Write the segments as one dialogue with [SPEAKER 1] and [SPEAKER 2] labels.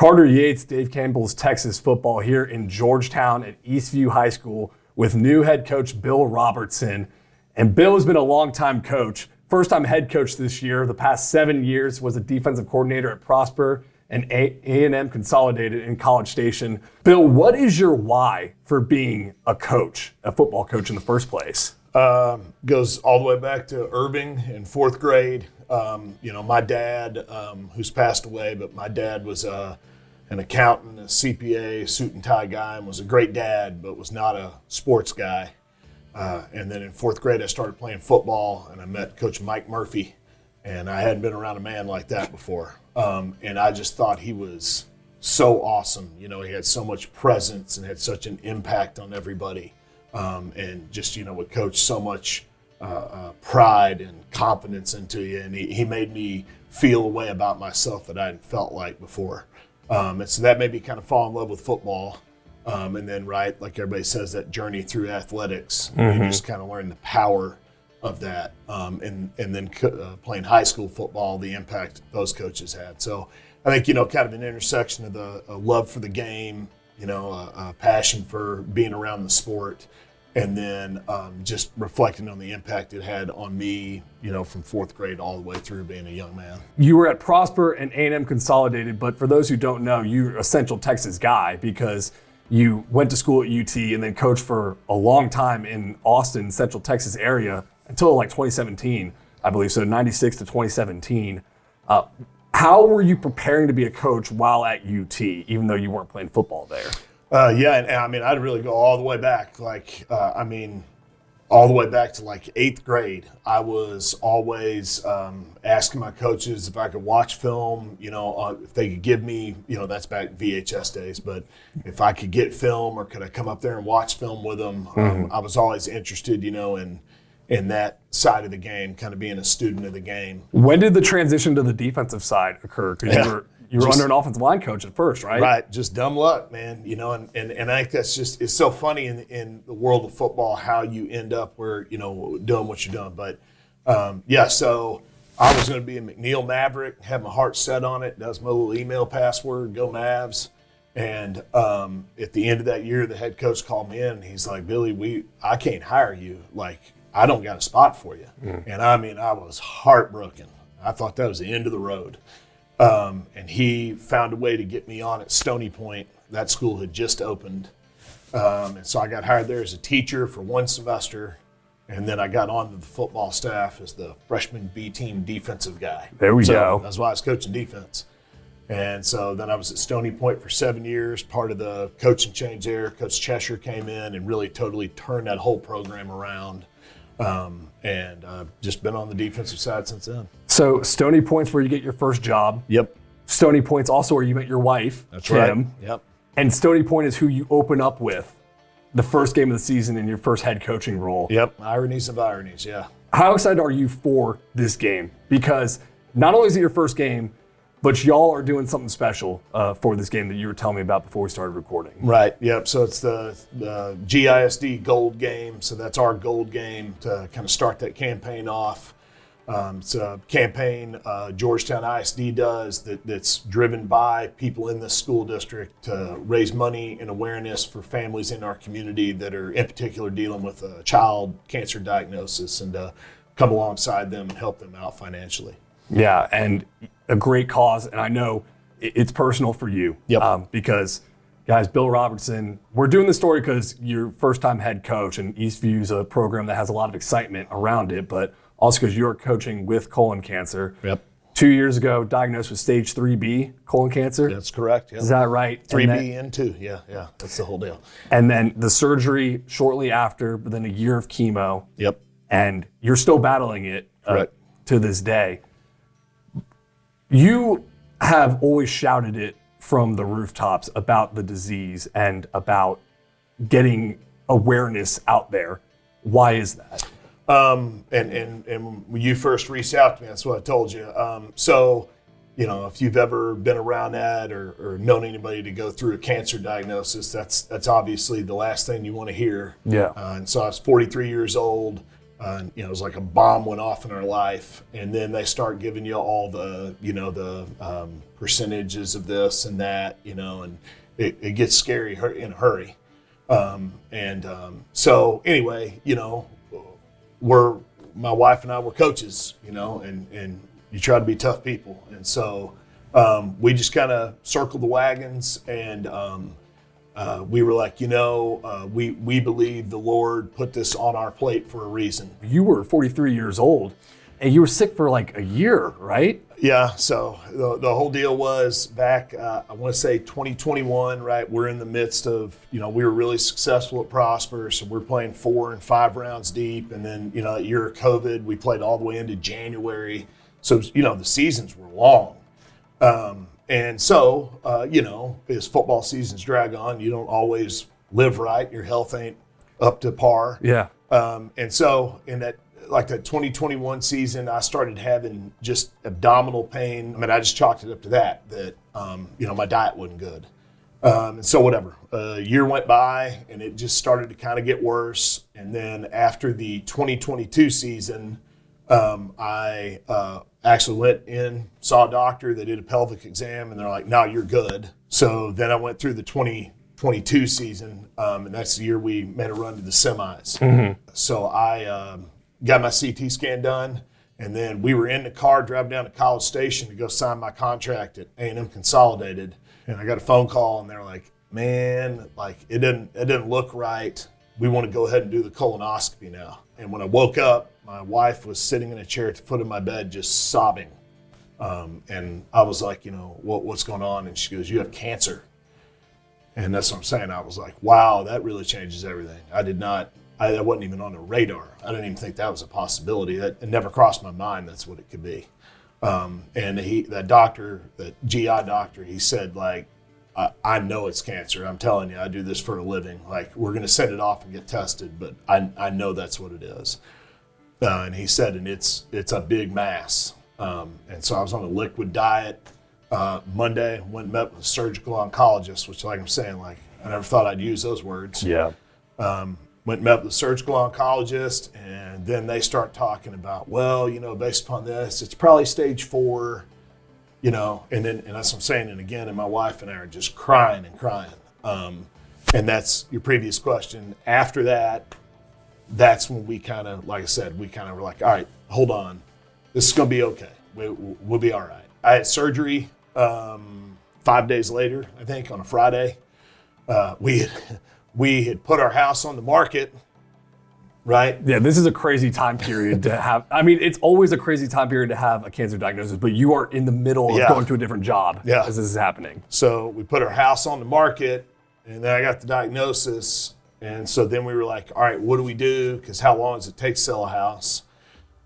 [SPEAKER 1] Carter Yates, Dave Campbell's Texas football here in Georgetown at East View High School with new head coach Bill Robertson. And Bill has been a longtime coach, first-time head coach this year. The past 7 years was a defensive coordinator at Prosper and A&M Consolidated in College Station. Bill, what is your why for being a coach, a football coach in the first place?
[SPEAKER 2] Goes all the way back to Irving in fourth grade. My dad, who's passed away, but my dad was an accountant, a CPA, suit and tie guy, and was a great dad, but was not a sports guy. And then in fourth grade, I started playing football, and I met Coach Mike Murphy, and I hadn't been around a man like that before. And I just thought he was so awesome. He had so much presence and had such an impact on everybody. And just, would coach so much pride and confidence into you. And he made me feel a way about myself that I hadn't felt like before. And so that made me kind of fall in love with football. And then, right, like everybody says, that journey through athletics, you just kind of learn the power of that. And then playing high school football, the impact those coaches had. So I think, kind of an intersection of a love for the game, a passion for being around the sport, and then just reflecting on the impact it had on me, from fourth grade all the way through being a young man.
[SPEAKER 1] You were at Prosper and A&M Consolidated, but for those who don't know, you're a Central Texas guy because you went to school at UT and then coached for a long time in Austin, Central Texas area until like 2017, I believe, so 96 to 2017. How were you preparing to be a coach while at UT, even though you weren't playing football there?
[SPEAKER 2] I'd really go all the way back. All the way back to like 8th grade. I was always asking my coaches if I could watch film, if they could give me, that's back VHS days, but if I could get film or could I come up there and watch film with them. I was always interested, in that side of the game, kind of being a student of the game.
[SPEAKER 1] When did the transition to the defensive side occur? Because you were under an offensive line coach at first, right?
[SPEAKER 2] Right, just dumb luck, man. And I think that's it's so funny in the world of football how you end up where, doing what you're doing. But, so I was going to be a McNeil Maverick, had my heart set on it. That was my little email password, go Mavs. And at the end of that year, the head coach called me in, and he's like, Billy, I can't hire you. I don't got a spot for you. And I was heartbroken. I thought that was the end of the road. And he found a way to get me on at Stony Point. That school had just opened. And so I got hired there as a teacher for one semester. And then I got onto the football staff as the freshman B team defensive guy.
[SPEAKER 1] There we go.
[SPEAKER 2] That's why I was coaching defense. And so then I was at Stony Point for 7 years, part of the coaching change there. Coach Cheshire came in and really totally turned that whole program around. And just been on the defensive side since then.
[SPEAKER 1] So Stony Point's where you get your first job.
[SPEAKER 2] Yep.
[SPEAKER 1] Stony Point's also where you met your wife,
[SPEAKER 2] That's
[SPEAKER 1] Kim.
[SPEAKER 2] right. Yep.
[SPEAKER 1] And Stony Point is who you open up with the first game of the season in your first head coaching role.
[SPEAKER 2] Yep. Ironies of ironies, yeah.
[SPEAKER 1] How excited are you for this game? Because not only is it your first game, but y'all are doing something special for this game that you were telling me about before we started recording.
[SPEAKER 2] Right, yep. So it's the GISD Gold Game. So that's our gold game to kind of start that campaign off. It's a campaign Georgetown ISD does that's driven by people in this school district to raise money and awareness for families in our community that are in particular dealing with a child cancer diagnosis and to come alongside them and help them out financially.
[SPEAKER 1] Yeah, and a great cause, and I know it's personal for you.
[SPEAKER 2] Yep.
[SPEAKER 1] Because, guys, Bill Robertson, we're doing this story because you're first-time head coach, and Eastview's a program that has a lot of excitement around it, but also because you're coaching with colon cancer.
[SPEAKER 2] Yep.
[SPEAKER 1] 2 years ago, diagnosed with stage 3B colon cancer.
[SPEAKER 2] That's correct. Yep.
[SPEAKER 1] Is that right?
[SPEAKER 2] 3B and 2, yeah, that's the whole deal.
[SPEAKER 1] And then the surgery shortly after, but then a year of chemo.
[SPEAKER 2] Yep.
[SPEAKER 1] And you're still battling it to this day. You have always shouted it from the rooftops about the disease and about getting awareness out there. Why is that?
[SPEAKER 2] And when you first reached out to me, that's what I told you. If you've ever been around that or known anybody to go through a cancer diagnosis, that's obviously the last thing you want to hear.
[SPEAKER 1] Yeah.
[SPEAKER 2] And so I was 43 years old. It was like a bomb went off in our life, and then they start giving you all the, the percentages of this and that, and it gets scary in a hurry. So anyway, my wife and I were coaches, and you try to be tough people. And so we just kind of circled the wagons, and we were like, we believe the Lord put this on our plate for a reason.
[SPEAKER 1] You were 43 years old, and you were sick for like a year, right?
[SPEAKER 2] Yeah, so the whole deal was back, I want to say 2021, right? We're in the midst of, we were really successful at Prosper, so we're playing 4 and 5 rounds deep. And then, that year of COVID, we played all the way into January. So, the seasons were long. And so, as football seasons drag on, you don't always live right. Your health ain't up to par.
[SPEAKER 1] Yeah.
[SPEAKER 2] And so in that 2021 season, I started having just abdominal pain. I mean, I just chalked it up to that, my diet wasn't good. And so whatever, a year went by and it just started to kind of get worse. And then after the 2022 season, I actually went in, saw a doctor. They did a pelvic exam and they're like, no, you're good. So then I went through the 2022 season, and that's the year we made a run to the semis. Mm-hmm. So I got my CT scan done, and then we were in the car driving down to College Station to go sign my contract at A&M Consolidated. And I got a phone call, and they're like, man, it didn't look right. We want to go ahead and do the colonoscopy now. And when I woke up, my wife was sitting in a chair at the foot of my bed just sobbing. And I was like, what's going on? And she goes, you have cancer. And that's what I'm saying. I was like, wow, that really changes everything. That wasn't even on the radar. I didn't even think that was a possibility. It never crossed my mind that's what it could be. And that doctor, that GI doctor, he said, I know it's cancer. I'm telling you, I do this for a living. We're going to send it off and get tested, but I know that's what it is. And he said, and it's a big mass. And so I was on a liquid diet. Monday, went and met with a surgical oncologist, which, like I'm saying, I never thought I'd use those words. Yeah. Went and met with a surgical oncologist, and then they start talking about, based upon this, it's probably stage 4, and that's what I'm saying. And again, and my wife and I are just crying and crying. And that's your previous question. After that, that's when we kind of, like I said, we kind of were like, all right, hold on. This is going to be okay. We'll be all right. I had surgery 5 days later, I think, on a Friday. We had put our house on the market, right?
[SPEAKER 1] Yeah, this is a crazy time period to have. I mean, it's always a crazy time period to have a cancer diagnosis, but you are in the middle of going to a different job as this is happening.
[SPEAKER 2] So we put our house on the market, and then I got the diagnosis. And so then we were like, all right, what do we do? Because how long does it take to sell a house?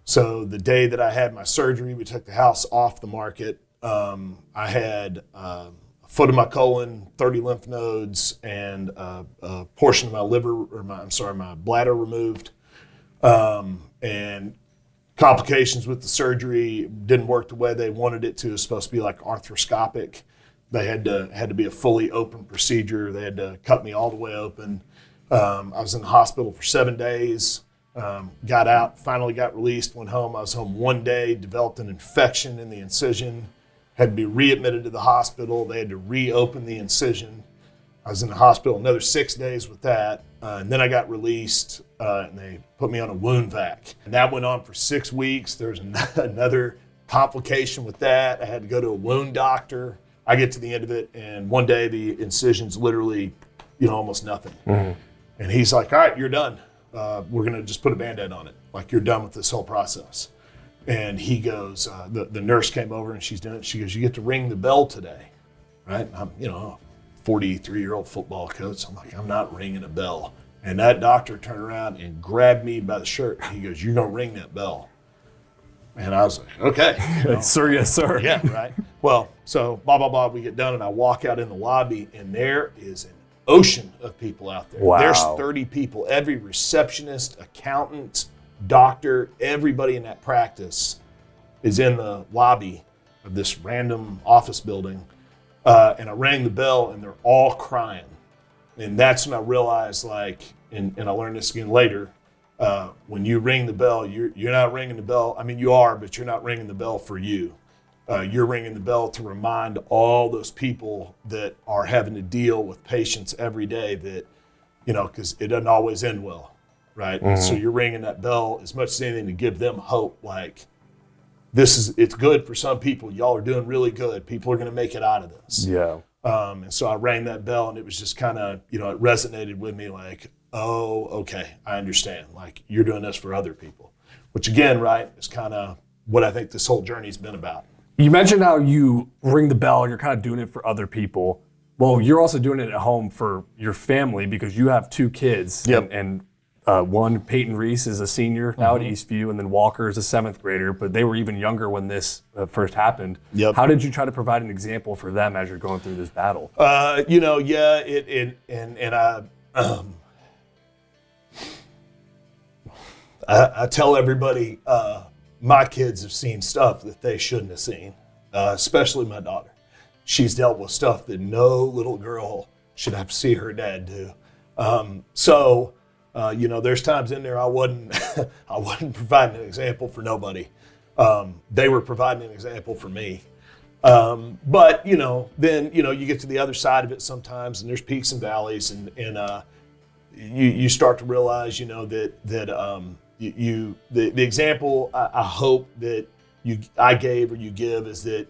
[SPEAKER 2] So the day that I had my surgery, we took the house off the market. I had a foot of my colon, 30 lymph nodes, and a portion of my liver, my bladder removed. And complications with the surgery didn't work the way they wanted it to. It was supposed to be arthroscopic. They had to be a fully open procedure. They had to cut me all the way open. I was in the hospital for 7 days. Got out, finally got released, went home. I was home 1 day, developed an infection in the incision, had to be readmitted to the hospital. They had to reopen the incision. I was in the hospital another 6 days with that. And then I got released, and they put me on a wound vac. And that went on for 6 weeks. There was another complication with that. I had to go to a wound doctor. I get to the end of it, and one day the incision's literally, almost nothing. Mm-hmm. And he's like, all right, you're done. We're going to just put a Band-Aid on it. You're done with this whole process. And he goes, the nurse came over and she's doing it. She goes, you get to ring the bell today, right? I'm, a 43-year-old football coach. I'm like, I'm not ringing a bell. And that doctor turned around and grabbed me by the shirt. He goes, you're going to ring that bell. And I was like, okay.
[SPEAKER 1] Sir, yes, sir.
[SPEAKER 2] Yeah, right. Well, so blah, blah, blah. We get done and I walk out in the lobby and there is an ocean of people out there.
[SPEAKER 1] Wow.
[SPEAKER 2] There's 30 people. Every receptionist, accountant, doctor, everybody in that practice is in the lobby of this random office building. And I rang the bell and they're all crying. And that's when I realized, and I learned this again later, when you ring the bell, you're not ringing the bell. I mean, you are, but you're not ringing the bell for you. You're ringing the bell to remind all those people that are having to deal with patients every day that, because it doesn't always end well, right? Mm-hmm. So you're ringing that bell as much as anything to give them hope, like, it's good for some people. Y'all are doing really good. People are going to make it out of this.
[SPEAKER 1] Yeah.
[SPEAKER 2] And so I rang that bell, and it was just kind of, it resonated with me like, oh, okay, I understand. Like, you're doing this for other people, which again, right, is kind of what I think this whole journey's been about.
[SPEAKER 1] You mentioned how you ring the bell and you're kind of doing it for other people. Well, you're also doing it at home for your family because you have 2 kids.
[SPEAKER 2] Yep.
[SPEAKER 1] And one, Peyton Reese, is a senior now at East View, and then Walker is a 7th grader, but they were even younger when this first happened.
[SPEAKER 2] Yep.
[SPEAKER 1] How did you try to provide an example for them as you're going through this battle?
[SPEAKER 2] I tell everybody my kids have seen stuff that they shouldn't have seen, especially my daughter. She's dealt with stuff that no little girl should have to see her dad do. There's times in there I wasn't providing an example for nobody. They were providing an example for me. But then you get to the other side of it sometimes, and there's peaks and valleys, and you start to realize that the example I hope that I gave or you give is that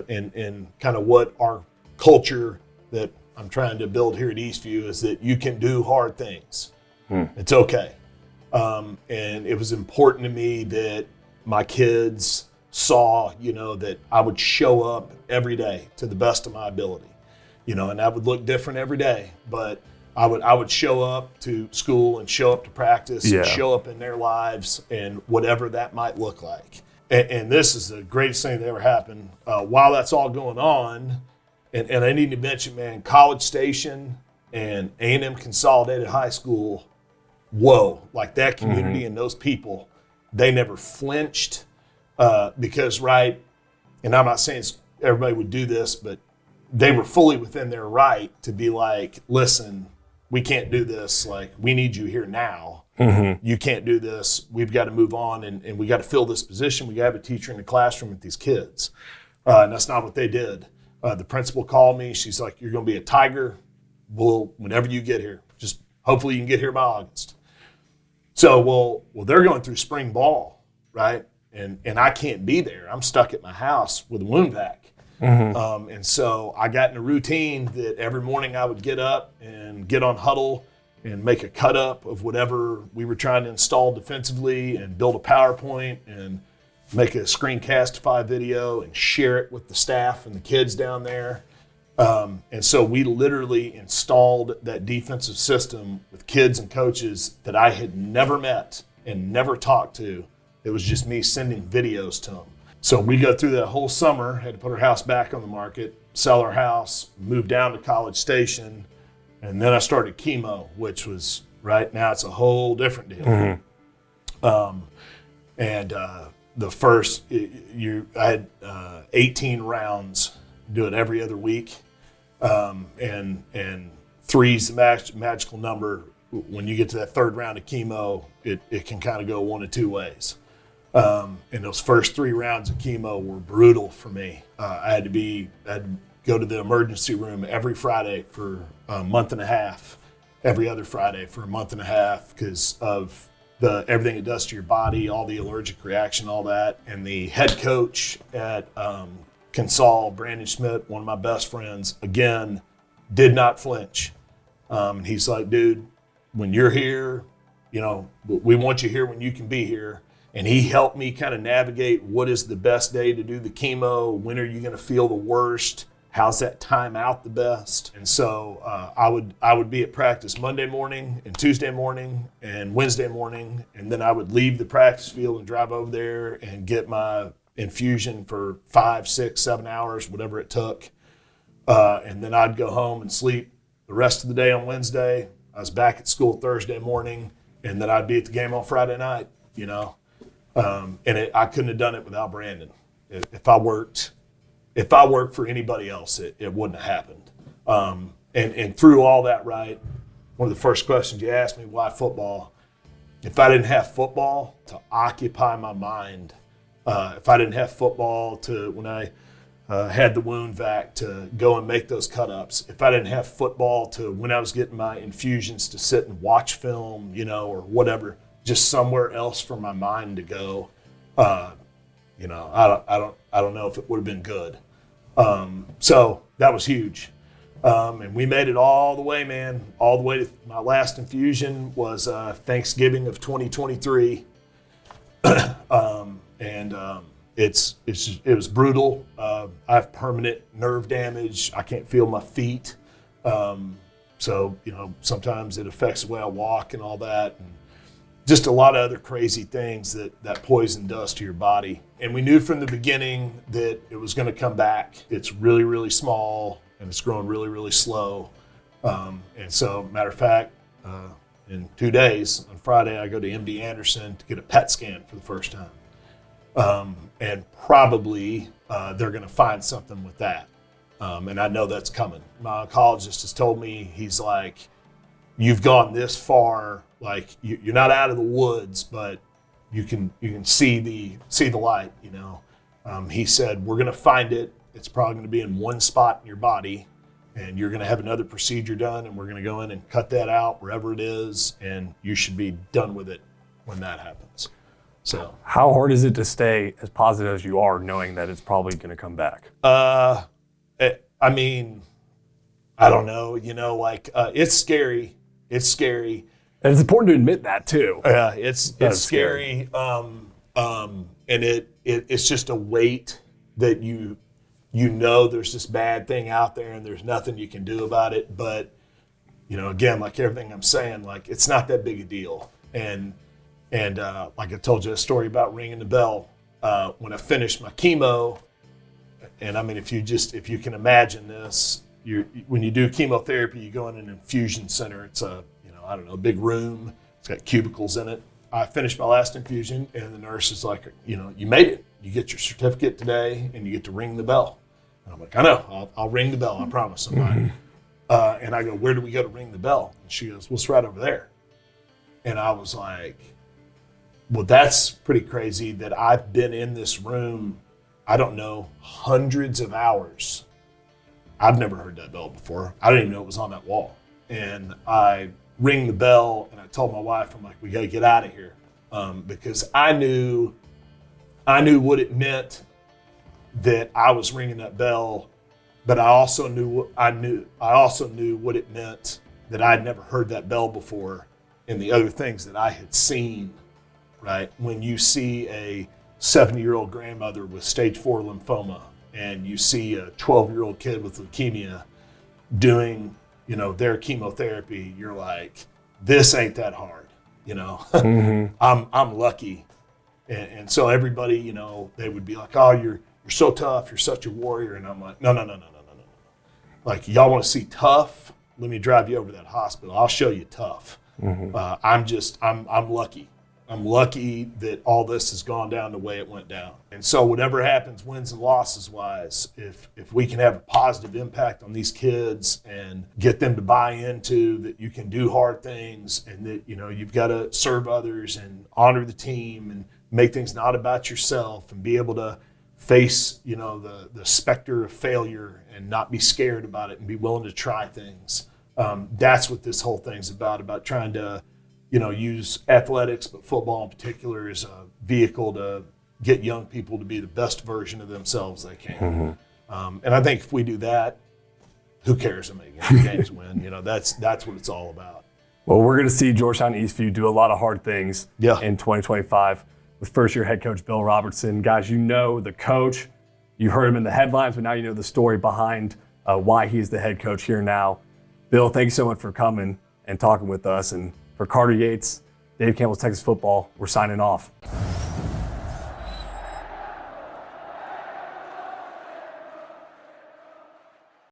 [SPEAKER 2] in kind of what our culture that I'm trying to build here at Eastview is that you can do hard things. It's okay. And it was important to me that my kids saw, that I would show up every day to the best of my ability, and that would look different every day, but I would show up to school and show up to practice and show up in their lives and whatever that might look like. And this is the greatest thing that ever happened. While that's all going on, and I need to mention, man, College Station and A&M Consolidated High School, whoa, like that community and those people, they never flinched because, right, and I'm not saying everybody would do this, but they were fully within their right to be like, listen, we can't do this. Like, we need you here now. You can't do this. We've got to move on, and we got to fill this position. We got to have a teacher in the classroom with these kids. And that's not what they did. The principal called me. She's like, you're going to be a Tiger. Whenever you get here, just hopefully you can get here by August. So, well, they're going through spring ball, right? And I can't be there. I'm stuck at my house with a wound vac. And so I got in a routine that every morning I would get up and get on huddle and make a cut up of whatever we were trying to install defensively and build a PowerPoint and make a screencastify video and share it with the staff and the kids down there. And so we literally installed that defensive system with kids and coaches that I had never met and never talked to. It was just me sending videos to them. So we go through that whole summer, had to put our house back on the market, sell our house, move down to College Station, and then I started chemo, which was, right now it's a whole different deal. The first, I had 18 rounds, do it every other week. And three's the magical number. When you get to that third round of chemo, it can kind of go one of two ways. And those first 3 rounds of chemo were brutal for me. I had to go to the emergency room every Friday for a month and a half, every other Friday for a month and a half because of everything it does to your body, all the allergic reaction, all that. And the head coach at Consol, Brandon Schmidt, one of my best friends, again, did not flinch. And he's like, dude, when you're here, we want you here when you can be here. And he helped me kind of navigate what is the best day to do the chemo, when are you going to feel the worst, how's that time out the best. And so I would be at practice Monday morning and Tuesday morning and Wednesday morning, and then I would leave the practice field and drive over there and get my infusion for 5, 6, 7 hours, whatever it took. And then I'd go home and sleep the rest of the day on Wednesday. I was back at school Thursday morning, and then I'd be at the game on Friday night, I couldn't have done it without Brandon. If I worked for anybody else, it wouldn't have happened. And through all that, right, one of the first questions you asked me, why football? if I didn't have football to occupy my mind, if I didn't have football to, when I had the wound vac, to go and make those cut-ups, if I didn't have football to, when I was getting my infusions, to sit and watch film, or whatever, just somewhere else for my mind to go, I don't know if it would have been good. So that was huge. And we made it all the way, man, all the way to my last infusion was Thanksgiving of 2023. It was brutal. I have permanent nerve damage. I can't feel my feet. So, sometimes it affects the way I walk and all that. And just a lot of other crazy things that poison does to your body. And we knew from the beginning that it was going to come back. It's really, really small, and it's growing really, really slow. And so, matter of fact, in 2 days, on Friday, I go to MD Anderson to get a PET scan for the first time. And probably they're going to find something with that. And I know that's coming. My oncologist has told me, he's like, you've gone this far, like you're not out of the woods, but you can see the light, He said, we're going to find it. It's probably going to be in one spot in your body, and you're going to have another procedure done, and we're going to go in and cut that out wherever it is, and you should be done with it when that happens. So,
[SPEAKER 1] how hard is it to stay as positive as you are, knowing that it's probably going to come back?
[SPEAKER 2] I mean, I don't know. It's scary. It's scary.
[SPEAKER 1] And it's important to admit that too.
[SPEAKER 2] Yeah, it's scary. And it's just a weight that there's this bad thing out there and there's nothing you can do about it. But again, like everything I'm saying, like it's not that big a deal. And like I told you a story about ringing the bell when I finished my chemo. And I mean, if you can imagine this, when you do chemotherapy, you go in an infusion center. It's a big room. It's got cubicles in it. I finished my last infusion, and the nurse is like, you made it. You get your certificate today, and you get to ring the bell. And I'm like, I know. I'll ring the bell. I promise. And I go, where do we go to ring the bell? And she goes, well, it's right over there. And I was like, well, that's pretty crazy that I've been in this room, I don't know, hundreds of hours. I've never heard that bell before. I didn't even know it was on that wall. And I ring the bell, and I told my wife, I'm like, we got to get out of here, because I knew what it meant that I was ringing that bell, but I also knew what it meant that I'd never heard that bell before, and the other things that I had seen. Right, when you see a 70-year-old grandmother with stage 4 lymphoma, and you see a 12-year-old kid with leukemia doing, their chemotherapy, you're like, this ain't that hard, Mm-hmm. I'm lucky, and so everybody, they would be like, oh, you're so tough, you're such a warrior, and I'm like, no. Like, y'all want to see tough? Let me drive you over to that hospital. I'll show you tough. Mm-hmm. I'm lucky. I'm lucky that all this has gone down the way it went down. And so whatever happens, wins and losses wise, if we can have a positive impact on these kids and get them to buy into that you can do hard things, and that, you've got to serve others and honor the team and make things not about yourself, and be able to face, the specter of failure and not be scared about it and be willing to try things. That's what this whole thing's about trying to, use athletics, but football in particular, as a vehicle to get young people to be the best version of themselves they can. Mm-hmm. And I think if we do that, who cares how many games win? That's what it's all about.
[SPEAKER 1] Well, we're going to see Georgetown East View do a lot of hard things in 2025 with first-year head coach Bill Robertson. Guys, the coach. You heard him in the headlines, but now you know the story behind why he's the head coach here now. Bill, thank you so much for coming and talking with us. And for Carter Yates, Dave Campbell's Texas Football, we're signing off.